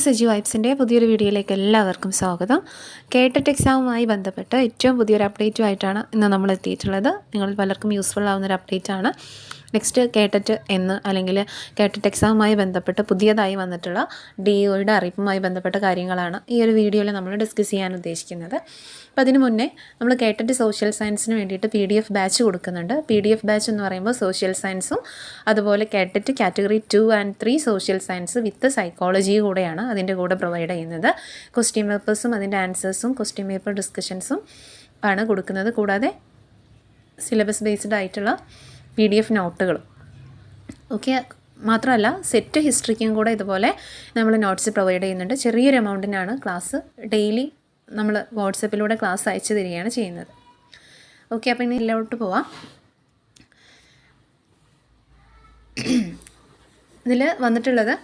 സജി വൈബ്സിൻ്റെ പുതിയൊരു വീഡിയോയിലേക്ക് എല്ലാവർക്കും സ്വാഗതം. കേട്ടറ്റ് എക്സാമുമായി ബന്ധപ്പെട്ട് ഏറ്റവും പുതിയൊരു അപ്ഡേറ്റുമായിട്ടാണ് ഇന്ന് നമ്മൾ എത്തിയിട്ടുള്ളത്. നിങ്ങൾ പലർക്കും യൂസ്ഫുൾ ആവുന്നൊരു അപ്ഡേറ്റാണ്. നെക്സ്റ്റ് കേട്ടറ്റ് അല്ലെങ്കിൽ കേട്ടറ്റ് എക്സാമുമായി ബന്ധപ്പെട്ട് പുതിയതായി വന്നിട്ടുള്ള DOയുടെ അറിയിപ്പുമായി ബന്ധപ്പെട്ട കാര്യങ്ങളാണ് ഈ ഒരു വീഡിയോയിൽ നമ്മൾ ഡിസ്കസ് ചെയ്യാൻ ഉദ്ദേശിക്കുന്നത്. അപ്പോൾ അതിന് മുന്നേ നമ്മൾ കേട്ടറ്റ് സോഷ്യൽ സയൻസിന് വേണ്ടിയിട്ട് PDF ബാച്ച് കൊടുക്കുന്നുണ്ട്. PDF ബാച്ച് എന്ന് പറയുമ്പോൾ സോഷ്യൽ സയൻസും അതുപോലെ KTET category 2 and 3 social science with psychology കൂടെയാണ് അതിൻ്റെ കൂടെ പ്രൊവൈഡ് ചെയ്യുന്നത്. ക്വസ്റ്റ്യൻ പേപ്പേഴ്സും അതിൻ്റെ ആൻസേഴ്സും ക്വസ്റ്റ്യൻ പേപ്പർ ഡിസ്കഷൻസും ആണ് കൊടുക്കുന്നത്. കൂടാതെ സിലബസ് ബേസ്ഡ് ആയിട്ടുള്ള PDF നോട്ടുകളും ഓക്കെ. മാത്രമല്ല സെറ്റ് ഹിസ്റ്ററിക്കും കൂടെ ഇതുപോലെ നമ്മൾ നോട്ട്സ് പ്രൊവൈഡ് ചെയ്യുന്നുണ്ട്. ചെറിയൊരു എമൗണ്ടിനാണ് ക്ലാസ് ഡെയിലി നമ്മൾ വാട്സപ്പിലൂടെ ക്ലാസ് അയച്ചു തരികയാണ് ചെയ്യുന്നത്. ഓക്കെ, അപ്പോൾ ഇനി ഇതിലോട്ട് പോവാം. ഇതിൽ വന്നിട്ടുള്ളത്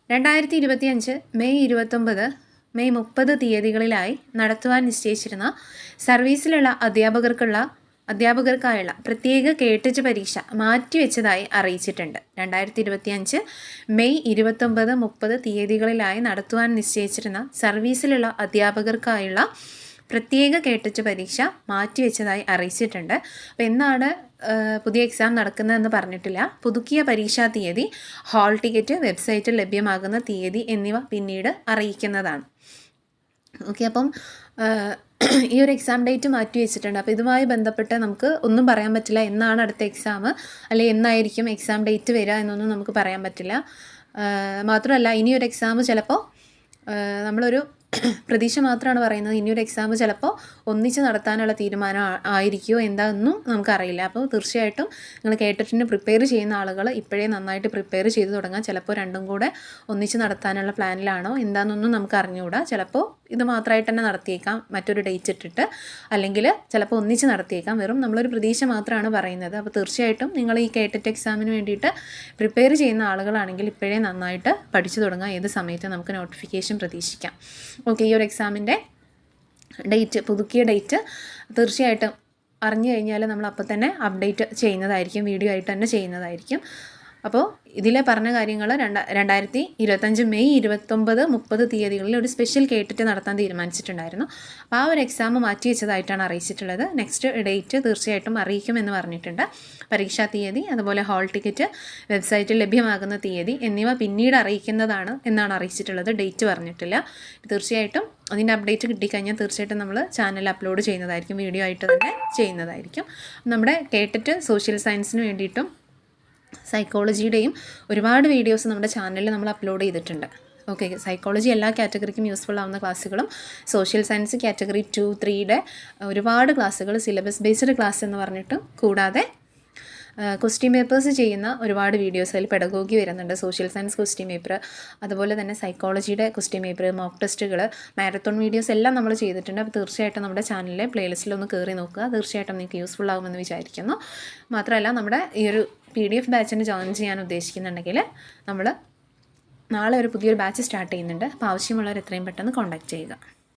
2025 മെയ് 29, മെയ് 30 തീയതികളിലായി നടത്തുവാൻ നിശ്ചയിച്ചിരുന്ന സർവീസിലുള്ള അധ്യാപകർക്കായുള്ള പ്രത്യേക കേട്ടറ്റ് പരീക്ഷ മാറ്റിവെച്ചതായി അറിയിച്ചിട്ടുണ്ട്. 2025 മെയ് 29, 30 തീയതികളിലായി നടത്തുവാൻ നിശ്ചയിച്ചിരുന്ന സർവീസിലുള്ള അധ്യാപകർക്കായുള്ള പ്രത്യേക കേട്ടറ്റ് പരീക്ഷ മാറ്റിവെച്ചതായി അറിയിച്ചിട്ടുണ്ട്. അപ്പോൾ എന്നാണ് പുതിയ എക്സാം നടക്കുന്നതെന്ന് പറഞ്ഞിട്ടില്ല. പുതുക്കിയ പരീക്ഷാ തീയതി, ഹാൾ ടിക്കറ്റ്, വെബ്സൈറ്റിൽ ലഭ്യമാകുന്ന തീയതി എന്നിവ പിന്നീട് അറിയിക്കുന്നതാണ്. ഓക്കെ, അപ്പം ഈ ഒരു എക്സാം ഡേറ്റ് മാറ്റി വെച്ചിട്ടുണ്ട്. അപ്പോൾ ഇതുമായി ബന്ധപ്പെട്ട് നമുക്ക് ഒന്നും പറയാൻ പറ്റില്ല. എന്നാണ് അടുത്ത എക്സാം അല്ലെങ്കിൽ എന്നായിരിക്കും എക്സാം ഡേറ്റ് വരിക എന്നൊന്നും നമുക്ക് പറയാൻ പറ്റില്ല. മാത്രമല്ല ഇനിയൊരു എക്സാം ചിലപ്പോൾ നമ്മളൊരു പ്രതീക്ഷ മാത്രമാണ് പറയുന്നത്. ഇനിയൊരു എക്സാം ചിലപ്പോൾ ഒന്നിച്ച് നടത്താനുള്ള തീരുമാനം ആയിരിക്കുമോ എന്താണെന്നും നമുക്കറിയില്ല. അപ്പോൾ തീർച്ചയായിട്ടും നിങ്ങൾ കേട്ടറ്റിന് പ്രിപ്പയർ ചെയ്യുന്ന ആളുകൾ ഇപ്പോഴേ നന്നായിട്ട് പ്രിപ്പയർ ചെയ്ത് തുടങ്ങാം. ചിലപ്പോൾ രണ്ടും കൂടെ ഒന്നിച്ച് നടത്താനുള്ള പ്ലാനിലാണോ എന്താണെന്നൊന്നും നമുക്ക് അറിഞ്ഞുകൂടാ. ചിലപ്പോൾ ഇത് മാത്രമായിട്ട് തന്നെ നടത്തിയേക്കാം, മറ്റൊരു ഡേറ്റ് ഇട്ടിട്ട്, അല്ലെങ്കിൽ ചിലപ്പോൾ ഒന്നിച്ച് നടത്തിയേക്കാം. വെറും നമ്മളൊരു പ്രതീക്ഷ മാത്രമാണ് പറയുന്നത്. അപ്പോൾ തീർച്ചയായിട്ടും നിങ്ങൾ ഈ കേട്ടറ്റ് എക്സാമിന് വേണ്ടിയിട്ട് പ്രിപ്പയർ ചെയ്യുന്ന ആളുകളാണെങ്കിൽ ഇപ്പോഴേ നന്നായിട്ട് പഠിച്ചു തുടങ്ങാം. ഏത് സമയത്ത് നമുക്ക് നോട്ടിഫിക്കേഷൻ പ്രതീക്ഷിക്കാം. ഓക്കെ, ഈ ഒരു എക്സാമിൻ്റെ ഡേറ്റ്, പുതുക്കിയ ഡേറ്റ് തീർച്ചയായിട്ടും അറിഞ്ഞു കഴിഞ്ഞാൽ നമ്മൾ അപ്പോൾ തന്നെ അപ്ഡേറ്റ് ചെയ്യുന്നതായിരിക്കും, വീഡിയോ ആയിട്ട് തന്നെ ചെയ്യുന്നതായിരിക്കും. അപ്പോൾ ഇതിലെ പറഞ്ഞ കാര്യങ്ങൾ 2025 മെയ് 29, 30 തീയതികളിൽ ഒരു സ്പെഷ്യൽ കേട്ടറ്റ് നടത്താൻ തീരുമാനിച്ചിട്ടുണ്ടായിരുന്നു. അപ്പോൾ ആ ഒരു എക്സാം മാറ്റി വെച്ചതായിട്ടാണ് അറിയിച്ചിട്ടുള്ളത്. നെക്സ്റ്റ് ഡേറ്റ് തീർച്ചയായിട്ടും അറിയിക്കുമെന്ന് പറഞ്ഞിട്ടുണ്ട്. പരീക്ഷാ തീയതി, അതുപോലെ ഹാൾ ടിക്കറ്റ്, വെബ്സൈറ്റിൽ ലഭ്യമാകുന്ന തീയതി എന്നിവ പിന്നീട് അറിയിക്കുന്നതാണ് എന്നാണ് അറിയിച്ചിട്ടുള്ളത്. ഡേറ്റ് പറഞ്ഞിട്ടില്ല. തീർച്ചയായിട്ടും അതിൻ്റെ അപ്ഡേറ്റ് കിട്ടിക്കഴിഞ്ഞാൽ തീർച്ചയായിട്ടും നമ്മൾ ചാനലിൽ അപ്ലോഡ് ചെയ്യുന്നതായിരിക്കും, വീഡിയോ ആയിട്ട് തന്നെ ചെയ്യുന്നതായിരിക്കും. നമ്മുടെ കേട്ടറ്റ് സോഷ്യൽ സയൻസിന് വേണ്ടിയിട്ടും സൈക്കോളജിയുടെയും ഒരുപാട് വീഡിയോസ് നമ്മുടെ ചാനലിൽ നമ്മൾ അപ്ലോഡ് ചെയ്തിട്ടുണ്ട്. ഓക്കെ, സൈക്കോളജി എല്ലാ കാറ്റഗറിക്കും യൂസ്ഫുൾ ആവുന്ന ക്ലാസ്സുകളും, സോഷ്യൽ സയൻസ് കാറ്റഗറി 2, 3യുടെ ഒരുപാട് ക്ലാസ്സുകൾ, സിലബസ് ബേസ്ഡ് ക്ലാസ് എന്ന് പറഞ്ഞിട്ടും, കൂടാതെ ക്വസ്റ്റ്യൻ പേപ്പേഴ്സ് ചെയ്യുന്ന ഒരുപാട് വീഡിയോസ് അതിൽ പെഡഗോഗി വരുന്നുണ്ട്. സോഷ്യൽ സയൻസ് ക്വസ്റ്റ്യൻ പേപ്പർ, അതുപോലെ തന്നെ സൈക്കോളജിയുടെ ക്വസ്റ്റ്യൻ പേപ്പർ, മോക്ക് ടെസ്റ്റുകൾ, മാരത്തോൺ വീഡിയോസ് എല്ലാം നമ്മൾ ചെയ്തിട്ടുണ്ട്. അപ്പോൾ തീർച്ചയായിട്ടും നമ്മുടെ ചാനലിലെ പ്ലേലിസ്റ്റിലൊന്ന് കയറി നോക്കുക. തീർച്ചയായിട്ടും നിങ്ങൾക്ക് യൂസ്ഫുൾ ആകുമെന്ന് വിചാരിക്കുന്നു. മാത്രമല്ല നമ്മുടെ ഈ ഒരു PDF ബാച്ചിന് ജോയിൻ ചെയ്യാൻ ഉദ്ദേശിക്കുന്നുണ്ടെങ്കിൽ നമ്മൾ നാളെ ഒരു പുതിയൊരു ബാച്ച് സ്റ്റാർട്ട് ചെയ്യുന്നുണ്ട്. അപ്പോൾ ആവശ്യമുള്ളവർ എത്രയും പെട്ടെന്ന് കോൺടാക്റ്റ് ചെയ്യുക.